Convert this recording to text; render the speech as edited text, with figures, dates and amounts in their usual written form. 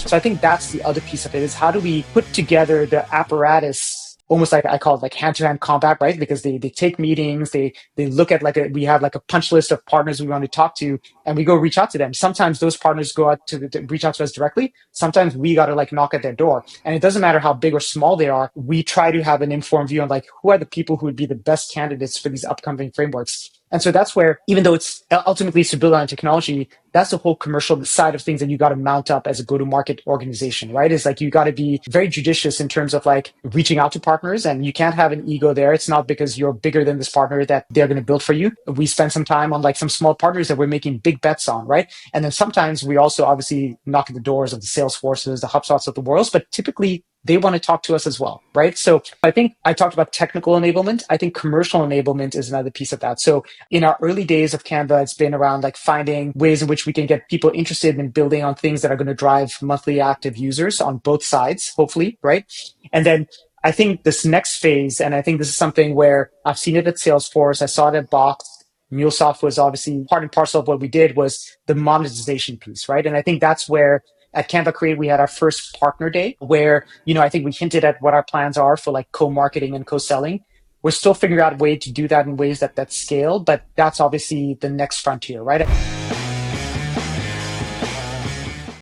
So I think that's the other piece of it, is how do we put together the apparatus, almost like I call it like hand-to-hand combat, right? Because they take meetings, they look at we have like a punch list of partners we want to talk to, and we go reach out to them. Sometimes those partners go out to reach out to us directly. Sometimes we got to like knock at their door, and it doesn't matter how big or small they are. We try to have an informed view on like who are the people who would be the best candidates for these upcoming frameworks. And so that's where, even though it's ultimately to build on technology, that's the whole commercial side of things that you got to mount up as a go-to-market organization, right? Is like you got to be very judicious in terms of like reaching out to partners, and you can't have an ego there. It's not because you're bigger than this partner that they're going to build for you. We spend some time on like some small partners that we're making big bets on, right? And then sometimes we also obviously knock at the doors of the Salesforces, the HubSpots of the world, but typically they want to talk to us as well, right? So I think I talked about technical enablement. I think commercial enablement is another piece of that. So in our early days of Canva, it's been around like finding ways in which we can get people interested in building on things that are going to drive monthly active users on both sides, hopefully, right? And then I think this next phase, and I think this is something where I've seen it at Salesforce, I saw it at Box, MuleSoft was obviously part and parcel of what we did, was the monetization piece, right? And I think that's where at Canva Create, we had our first partner day where, I think we hinted at what our plans are for like co-marketing and co-selling. We're still figuring out a way to do that in ways that scale, but that's obviously the next frontier, right?